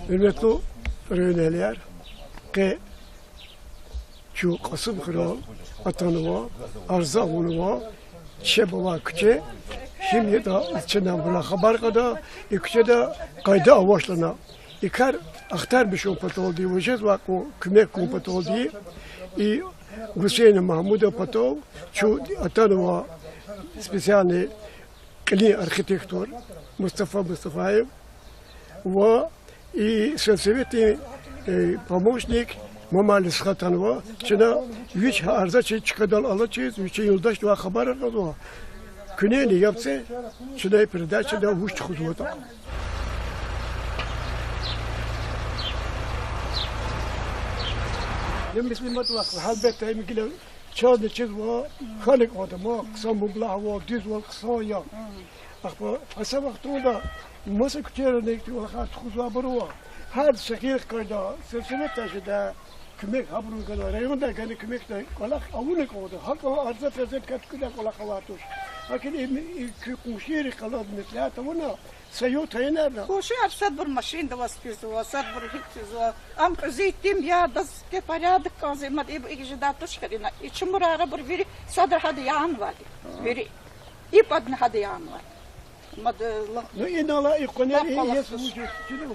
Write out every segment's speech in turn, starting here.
Hürmetli röyneler, ki şu Kasım Kral atanıva, arza onuva, şebava küçe, şimdi de içinden buna haber kada, küçe de kayda avaşlana. İkar aktar bir şey patol diye vuracağız, bak o kümek patol diye. Hüseyin Mahmud patol, şu atanıva специальный клей архитектор Мустафа Мустафаев, и советский помощник Мамали Схатанова, чина вич арза чикадал алачез, вич юлдаш два хабара казо. Күнени yapsa, чина передача да уж худвота. يوم بسم الله تلاقي حلبت هاي مقلة شاد چیز و خالق آدم ها قسم مبلغ و دیز و قصه یا اخبار اصلا وقت اوندا مسک چهره نیستی و خاط خوزا بروا هر شکیل کرده سلسله تاشه کمک هبرون کرده رایون دا کنی کمک دا کلاخ اونه کرده حق ارزه فرزند کت کده کلاخ خواتوش لكن كوشيري قلاد مثلها تونا سيوت هنا لا كوشير صدر ماشين ده واسبيزو صدر هيكزو ام زيتيم يا دس كباريادك كازي ما يجي دا تشكرينا يشمر عربر فيري صدر هذا يان والي فيري يبدن هذا يان والي ما لا إن الله يقنع يسوع شنو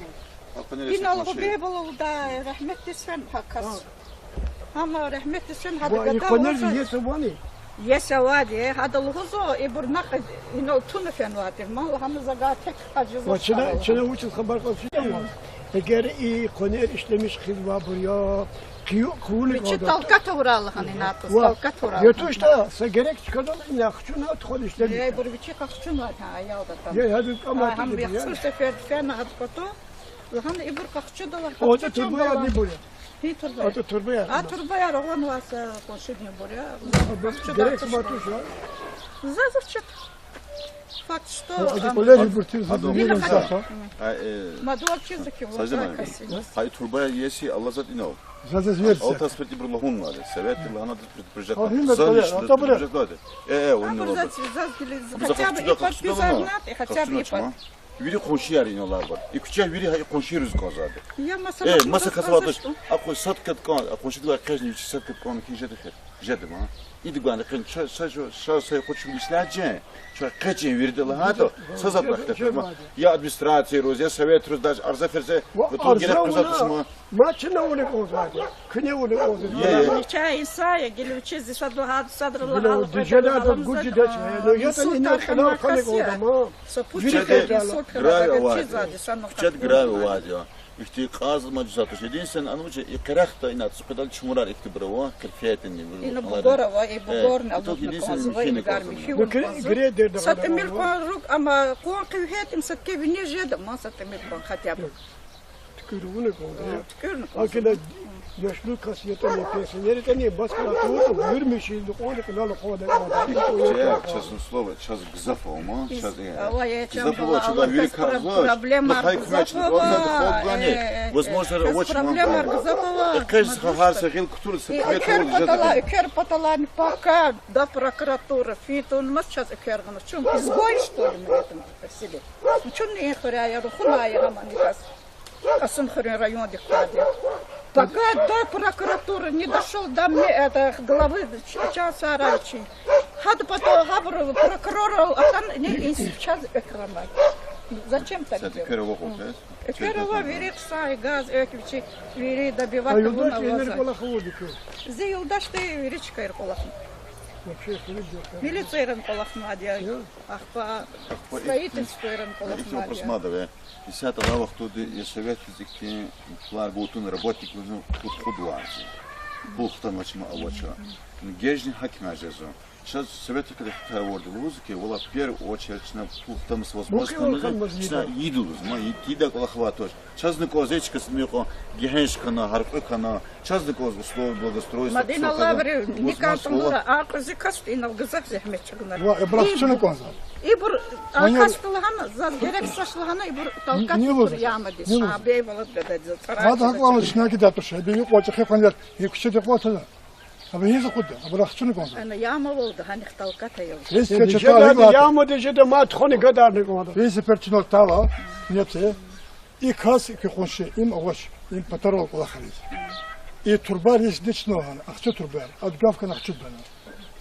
إن الله بيبلو دا رحمة تسفن هكذا هم رحمة تسفن هذا يقنع يسوعني يسوادي هذا الغزو يبرناق إنه تونفين واتر ما هم زغاتك حاجز وشنا وش الخبر قال شنو eğer iyi konuya işlemiş hizba buraya kuyuluk oldu. Talkat uğralı hani natus talkat uğralı. Yato işte sa gerek çıkardan ne akçuna atkhol işlemiş. Ya bir biçik akçun var ha ya da tam. Ya hadi ama hem bir xır sefer fen atkoto. Hani ibur akçu da var. O da turba ne buraya. O da turba ya. A turba ya olan varsa konuşuyor buraya. Gerek batış ya. Zazırçık. Факт, что... Мадуар чизыки Hay turbaya yesi Allah zat inov. Zaten verse. Alt aspeti bir lahun var. Sevet lahana projet. Хотя бы и подписать, хотя бы и под. Viri konşiyer inolar var. İkçe viri konşiyoruz kazadı. Ya masa kasavatos. Ako satkat kan, konşidular kajni üç satkat kan ki jedim ha. İdgan kan şasa koçuluşlarca. Şu kaçın virdiler ha to. Sazat vakti. Ya administrasiya roz ya sovet roz da arza ferze bütün gerek kazatışma. Maçına onu kozladı. Kine onu kozladı. Ya çay insaya gelivçi sadra sadrlar. Dijada gucci da çay. Ya da ne kanal kanal odama. Gravi var ya. İşte kazılmacı satış edin sen anımca ikrahta inat sıkıdan çumurar iktibrava kırfiyetin gibi. İna bugora i bugorna alınma kazıva Satemir konruk ama kon kıyhetim satkevini jedim ma satemir kon hatya. Tükürüğünü kozladı. Akila yaşlı kasiyete ne pensioneri de ne baskılatı oldu. Yürümüşüydü. Onu kanal kovadı. Çazın slova, çaz gzaf olma. Gzafova, çada viri kazva. Проблема Возможно, очень проблема Гзафова. Кажется, харса хил кутур Экер поталан пока до прокуратуры. Фит он мас сейчас экер гна. Чем изгой что ли на этом селе? Чем не хряя рухная романикас. Касым хрен район дикади. Пока до прокуратуры не дошел до мне это главы часа раньше. Хад потом габру прокурора, а там не сейчас экрана. Зачем так делать? Экерова верит сай газ эквичи вери добивать его на глаза. Зеюлдаш ты веричка ирколахн. Милиция ирколахн адия. Ахпа строительство ирколахн адия. Десятый лавах тут и совет физики, пларгутун работник ну худвази. Бухтан мачма авача. Гежни хакимажезо. Сейчас совет когда таворды музыки, вола в первую очередь на бухтам с возможностью, на идулус, ма идида колохватош. Сейчас на козечка смеха, гехеншка на харпека на, сейчас на коз условия благоустройства. Мадина лаври никакого, а козикаст и на газах захмечагнар. Брахчина коза. İbur arkasılığına zar gerek saçlığına ibur talkat yağmadı. Şabiye balık dedi. Hadi haklı şuna gider şey. Bir koca hefanlar yüksek yapıyorlar. Abi hiç okudu. Bıraksın konsa. Ana yağma oldu hani talkat ayol. Yağma dedi de mat khoni kadar ne koydu. Biz perçinol tava. Neyse. и кас и хонше им аваш им патарол лахарис и турбар есть дичнохан ахчу турбар адгавка нахчу бана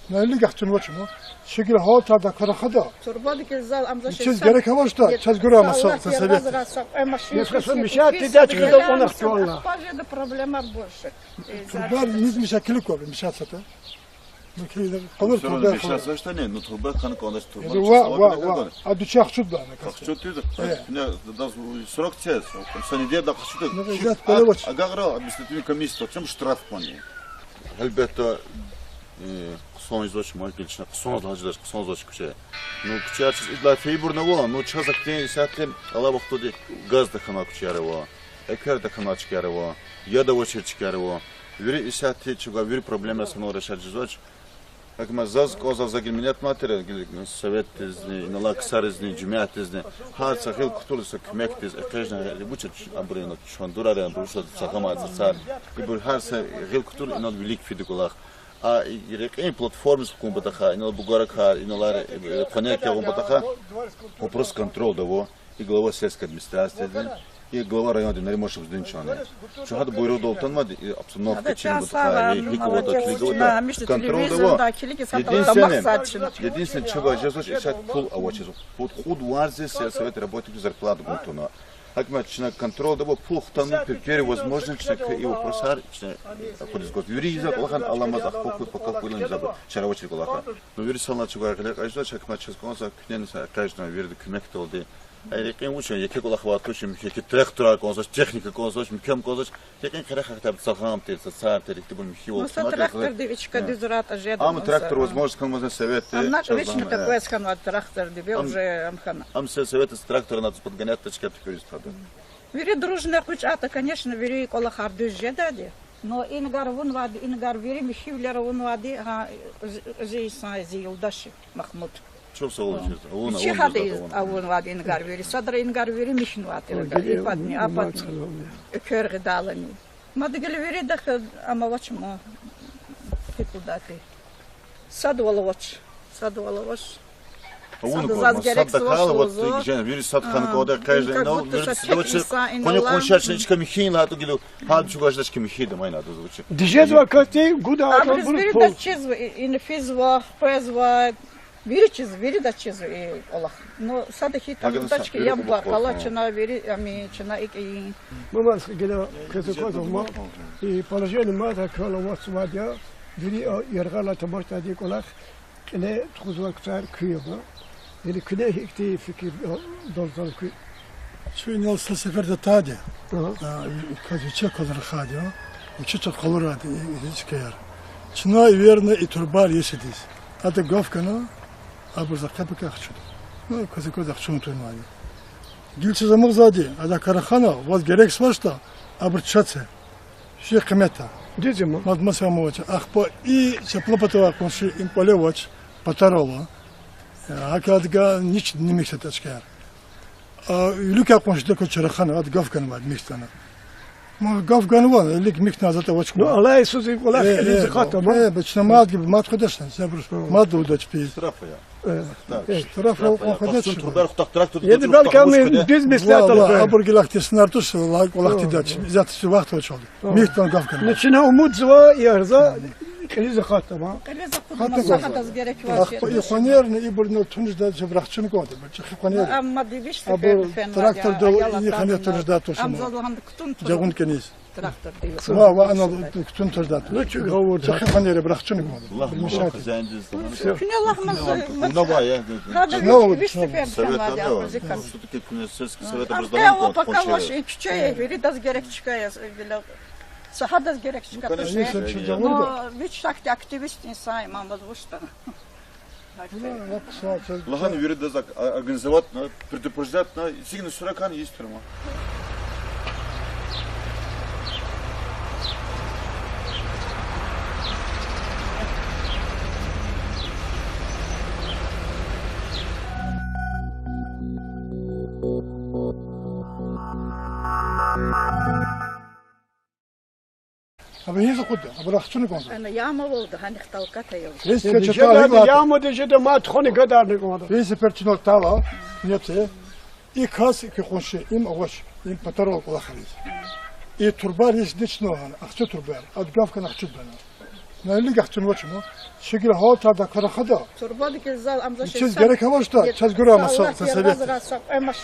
наили гахчун вачмо шигил хата да карахада Турбаdı ki zal amza şey. çiz gerek var da çiz göre ama sebep Nefesim müşahit edecek kızı ona sonra. Пажеда проблема больше. турбар низ мишакилик var müşahsata bu köyde kalır Sonra turbar bir şey söylese ne? Nutulba kanık ondaş turba. va adu çakçud bana Что ты? Ne da срок час. Sanediye da kaçtı. Ne güzel, böyle baş. Agara administrativni komisija, çem штраф poni. Elbette son izloç marketin son hacılar son izloç küçe. Ну küçe idla feyburna var. Ну çazak diye saatler ala vakti de gaz da kana küçe var. Eker da kana çıkar var. Ya da oçer çıkar var. Veri isati çıga veri problemi sana uğraşacağız izloç. Акма заз коза загиминет материал совет изни налак саризни жумят изни хар сахил кутулса кмектиз экежна буча абрено шондурада бруша сахама цар ибур хар сахил кутул инод велик фидикулах а ирекин платформы скумбатаха инод бугаракар иналар понятия гумбатаха вопрос контроль того и глава сельской администрации и глава района Наримошев Сдынчана. Что хада бойру долтанмады обстановка чем вот такая ликовода контроль того. Единственное, чего я слышу, это пул авочез. Под худ варзе совет работает зарплату гунтуна. Акмат чина контроль того пул хтану перкери возможно чина и вопросар чина ходит год. Юрий за колахан аламаз ахпоку пока кулан забыл. Чаравочи колахан. Но юрий сална чугар колак ажда чакмат чез конса кнен са каждый верды кмек толды. Айрекин учен яке колах ватушим яке трактор консоч техника консоч микем консоч яке карах хатаб сахам тел сар теликти бул михи Ну трактор девичка дизрат ажеда. Ам трактор возможно калмазен совет. Она вечно такой сханват трактор дебе уже амхана. Ам се совет с трактора надо подгонять точка туристада. Вери дружная кучата, конечно, вери колахар дежедади. Но ингар вон вади, ингар вери михивлер вон вади, ха зейсан зеилдаши Махмуд. Что согласен? Чихады авон вади ингар вери, садра ингар вери мишнвати, ипадни, ападни, körge dalani. Madgel veri da amavaç mı? Hepudati. Sadvalovaç, sadvalovaç. Sad dakala вот ген вирус сад хан кода каждый но вирус коня кончачничка михина а то гилу хад чугаждачки михида майна то звучит. Dijez vakati guda А adam biz bunu veri pol. da çiz, infizva, pezva, veri da çiz Allah. No sada hitam dachki yam bakala чина veri, ami чина ik. Мама сказала, козаков ма и положение мата кала васвадя, вери яргала тамашта ди колах, кне тхузвактар күйева. Или кне хикти fikir dolzal kuy. Şu inalsa seferde tadi kazıça kadar hadi uçuça kalır hadi hiç kayar çına verne iturbar yeşidiz hadi gafkana abuzak kapı kakçı no kazıko da çun tunmani gilçe zamır zadi ada karakhana vaz gerek svarsta abur çatse şey kıymeta Dizim mad masamovaç ahpo i çaplapatova konşu impolevaç patarova hakadga niç nimekse taşkar Ülke konuştu ki çarıkhanı ad gafkan var mixtana. Ma gafkan var, lik mixtana zaten vaçku. No Allah Isus kolak elizi katama. Beçne mad gibi mad kodaşsan sen burası. Mad udaç pi. Штрафа я. Tarafla o kodaş. Трактор трактор. Yedi belki ama düz mislat Valla alır. abur gilaktis nartus olak tidaç. Zaten vaxt oldu. Mixtan gafkan. Nechine umut zva yarza elizi katama. Kaleza kuduna sahada gerek var. Ahpo ikhwaner ne iburno tunjda jabrakçını koydu. İkhwaner. Amma diviş Abur traktör do ikhwaner tunjda tosun. Amzalan kutun. Jagun kenis. Traktör değil. Va ana kutun tunjda. Nechine gavur. İkhwaner bırakçını koydu. Allah хозяин здесь. Küne Allah'ımız. Много я. Hadi Ne diviş sefer Совет var ya. надо. Все-таки Сельский совет Ama образования пока ваши küçüğe veri das gerek çıkaya. Sahada gerek çıkata. Конечно, чудо. Но ведь так активист инсан мама звучит. Лаган юрид дазак организовать, предупреждать, сигнал суракан есть прямо. Abi hiç okudu. Bırakçını koydu. Ana yağma oldu hani talkata yok. Hiç Dijede kaçırdı. yağma dijede mat khoni kadar ne kodu. Hiç perçinol tava. Niyeti. İkas ki konuşu im avaş. им поторол лахалис. И турбар есть дичного, ахчу турбар, от гавка нахчу бана. На или гахчу ночему, шигил хол тада карахада. Турбадки зал амза Чиз gerek var что, час говорю о совете.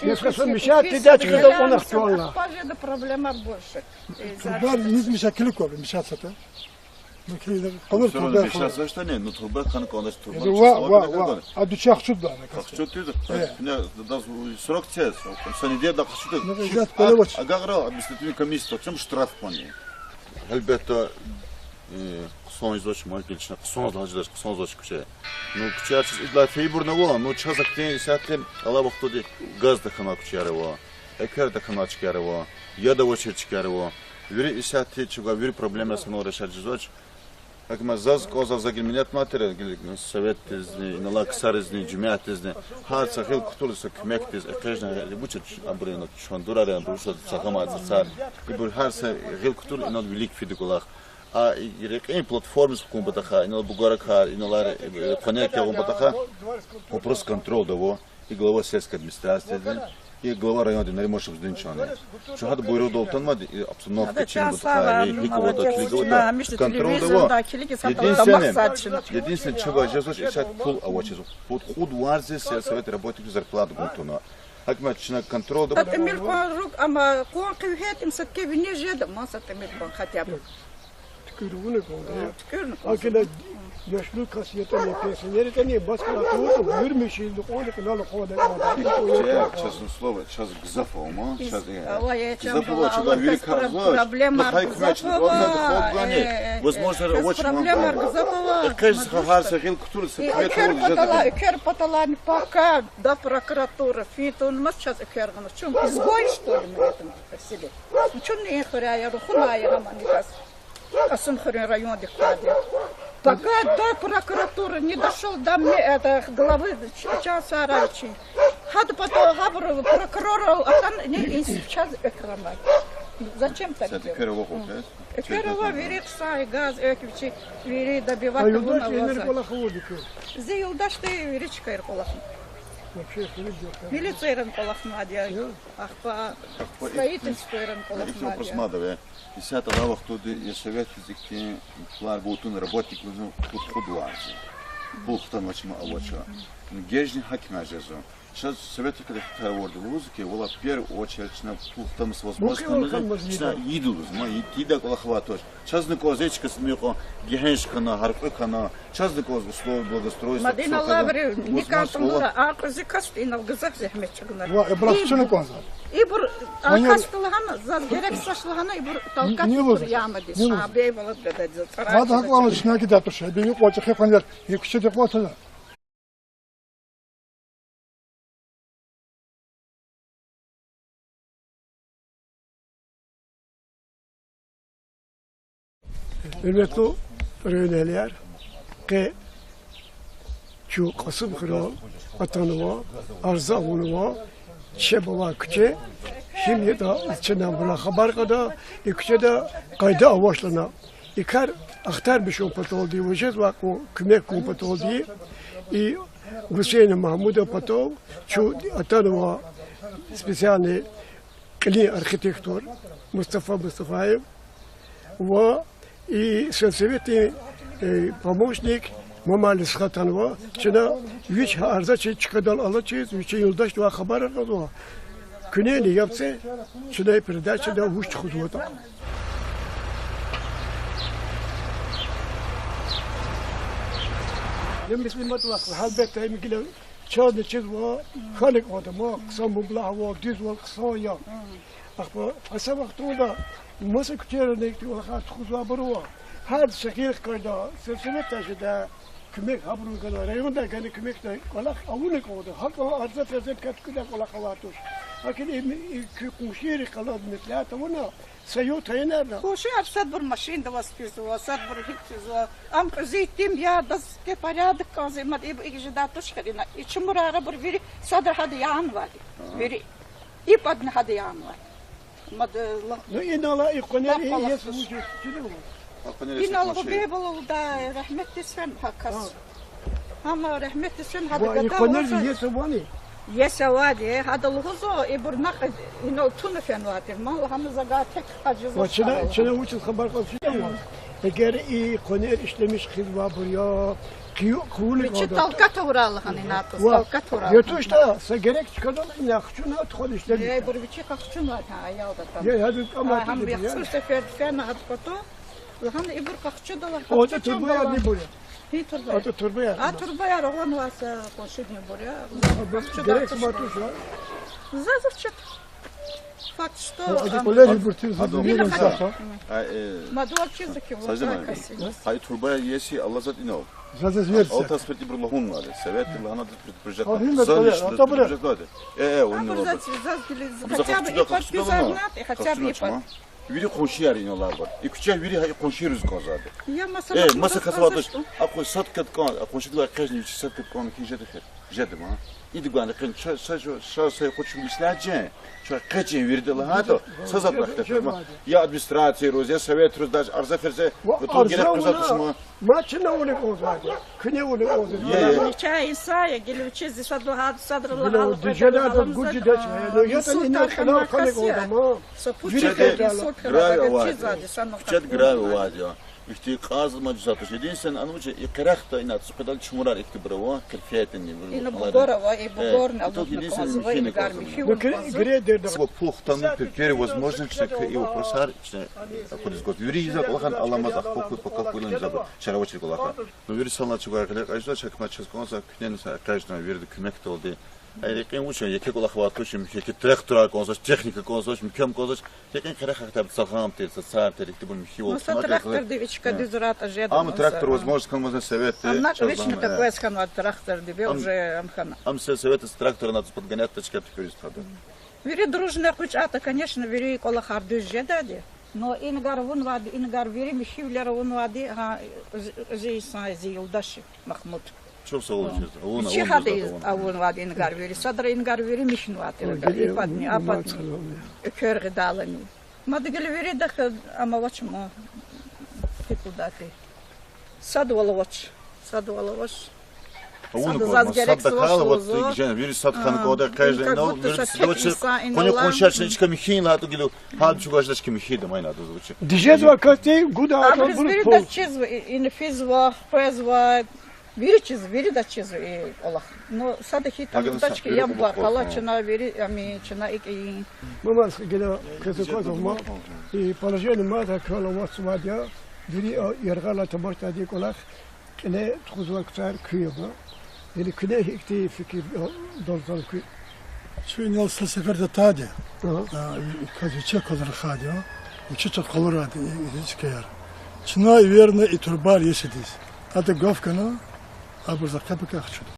Несколько мешать, ты дать, когда он актуально. Проблема больше. Турбар не мешакили кор, мешаться-то. Ну кили, kalır Sonra turbar. bir şey yazsa ne? No turba kan konuş turba. Va, a duçak şut bana. Что ты? Ne? Da 40 час. Sanide da kaçtı. Ne güzel böyle baş. Agagro административный комиссия, чем штраф пани. Elbette son izloç marketin son dalcılar son izloç küçe. Ну küçe illa feyburna var. No çazakten saatle ala vakti gaz da kana küçere var. Eker da kana çıkare var. Ya da очередь çıkare var. Veri saatli çıga veri problemi sana решать izloç. Как мы заз козав загиминят материал, совет из нала ксар из джумят из харца хил кутулса кмек из экежна либучат абрина швандураре амбруша цахама цар и бур харца хил кутул инад велик фидикулах а ирекин платформы с кумбатаха инал бугарака иналар понятия кумбатаха вопрос контроль того и глава сельской администрации и глава района Наримошев Сдынчаны. Что хад бойру долтанмады и обстановка чем бутаха и ликовода клиговода контроль того. Единственное, чего я слышу, это пул авочез. Под худ варзи совет работников зарплату гунтуна. Акма чина контроль того. Это миркон рук, ама кон кивхет им сатке вине жеда, маса это миркон хотя бы. Tükürüğünü koydu. Tükürünü Akile yaşlı kasiyetini pensiyerini baskıla tutup yürümüşüydü. Onu kınalı koydu. Честное слово, сейчас Гзафома, сейчас Гзафова, проблема Гзафова. Возможно, очень проблема Гзафова. Конечно, харса хил кутур Экер поталани пока до прокуратуры фит, он мы сейчас экер, чем изгой что ли на этом селе? Чем не хряя, рухная романикас. Асунхарин район декаде. Пока до прокуратуры не дошел до это главы часа раньше. Хад потом говорю прокурору, а там не сейчас экрана. Зачем так делать? Экерова верит сай газ, эквичи верит добивать его на глаза. Зеюдаш ты речка ирколах. Милиция ирколах надя. Ах по строительству ирколах надя. И сега тогава, когато я съветвате, това работун работник, тут ходуази. Булхта ночма авача. Гежни хакимажезо. Сейчас советую, когда я говорю в музыке, была в первую очередь на пухтам с возможностью, на еду, еда колохватывать. Сейчас на козечка смеха, гехеншка на гарпыка на, сейчас на коз условия благоустройства. Мадина лаври, никакого, а козикаст и на газах захмечагна. Ва, брахчуна коза. Ибур акастылгана, за директ сашлгана ибур талкат ямади. Шабей было дадать за царай. Надо главное шнаги да то, что я бью хочешь хефанер, и куча депотана. Hürmetli röyneler ki şu Kasım Kıra atanıva, arzavunuva, şebava küçe, şimdi de içinden buna haber kada, küçe de kayda avaşlana. İkar aktar bir şey patol diye vajez var o kümek kum patol diye. I Hüseyin Mahmud'a patol, şu atanıva spesiyalni kli arhitektor Mustafa Mustafaev ve и сельсоветный помощник Мамали Схатанова, чина вич арза чикадал алачез, вич юлдаш два хабара кадва. Күнели yapsa, чина передача да уч худвата. Лем бисмилlah вак halbette emgile çağda çizva халик adama kısam bula var düz var kısaya. Akba asa vaktuda Masa küçüğe de ki o kadar tuzla barua. Her şekil kayda sesime taşıda kümek habrun kadar. Reyonda kendi kümek de kolak avunik oldu. Hakka arza tezet katkıda kolak avatuş. Lakin kuşiri kalad mesela tamına sayı tayner da. Кушай, садбур машин да восписывала, садбур хитсизла. Ам зитим я да ке порядок казимат и жда тушхарина. И чему рара бур вери садр хады янвали. Вери и под хады янвали. Ну инала иконери есть вujud чилу. إنه قبيبل دا رحمة السلام هكذا. أما رحمة السلام هذا وا иконери есть вани. يسوادي هذا الغزو يبرنق إنه تونفين واتي ما هم زقات tek haciz Çene uçun haber kalsın ama. Eğer iyi koner işlemiş hizba buraya kuyuluk Çi oldu. talkat uğralı hani natus Var. talkat uğralı. Yetu işte sa gerek çıkardan ne kuşuna tkol işlemiş. Ya bur biçi kakçun var ha ya da tam. Ya hadi ama Hem bir ya. xüsus sefer fena hat koto. Lan ibur kakçu da var. O da turba ya ne buraya. Hi turba. O da turba ya. A turba ya roğan varsa koşudni buraya. Gerek matış var. Zazırçık. Fakt что Hadi kolay bir tür Biri zaten safa. Madol çizdik var. Sajda hay turbaya yesi Allah zat inov. Zaten Al verse. tasfeti bir lahun var. Sevet lahana da proje. Ha, himmet böyle, ata böyle. Onun var. Хотя бы и подписать, хотя бы и под... Biri komşu yer iniyorlar var. İküçe biri komşu rüzgar zadı. Я масса Masa kasabada. Ako sat kat kan, komşu da kaç ne sat kat kan ki jede xer. Jede ma. İdi bana kan şa say koçum işlerce. Şu kaçın verdi la da. Sazat bıraktı. Ya administrasiya roz ya sovet roz da arza ferse. Bu gerek kazatışma. Maçına onu oldu. Kine onu oldu. Чай Исая, гелючи здесь одну садрала Bilo dijela da gucci da no ya da ina kana kale oldu ma. Grave var. Çet grave var ya. İşte kazma düzeltiş edin sen anımca ikrahta inat su kadar çumurar ikti bravo kırfiyetin gibi. И на Бугорова, и Бугорна, а вот на Козово, и Гарми, Bu gre derdi. Плохтан теперь возможность его просар подизгот. Юрий изак лахан аламаз ахпоку пока кулен забы. Шаравочек лахан. Но Юрий салначы гаркалек ажда чакмачыз конса күнен каждый верди күмек толды. Ayrekin uçun yekek olak vatuşum yekek traktör konsoş teknika konsoş mükemmel konsoş yekek kara hakta saham tersa sar terikti bu mükemmel oldu. Ну, трактор девичка дизрат ожидал. Ama traktör возможность kalmazsa sevet. Она вечно такое сканвал трактор, дебе уже амхана. Am se sevet traktör надо подгонять точка теперь стада. Вери дружная кучата, конечно, вери кола хардуж жедади. Но ингар вон вади, ингар вери михивлер вон вади, ха зейса зейлдаши Махмуд. Çok sağ olun. Ona Чи хады авон вади ингар вери, садра ингар вери мишн вади. Ипадни, ападни. Körgü dalani. Madigel veri de ama vaçma. Tikudati. Sadvolovaç. Sadvolovaç. Onu koyma. Sadda kalı vat gene bir sat kanı koda kayda no bir doçı. Konya konşarçın içka mihin la tu gilu. Hal çugaşdaş ki mihin de mayna da zvuči. Dijez vakati guda А adam вери bunu да чизва, и на физва, фезва, вери да чизва и Аллах. Но сада хитам дачки я бар, калачина вери, ами чина и Mamas gele kızı kozma. Palajeni ma da kala vasma dia. Biri yargala tabarta di kolak. Kine tuzwa ktar kıyıba. Yani kine hikti fikir dolzal kıy. Şu inalsa seferde tadi. Kazi çek olur hadi. Uçucu kalır hadi. Hiç kayar. Çınay verine iturbar yeşidiz. Hadi gofkana. Abur zakapı kakçudu.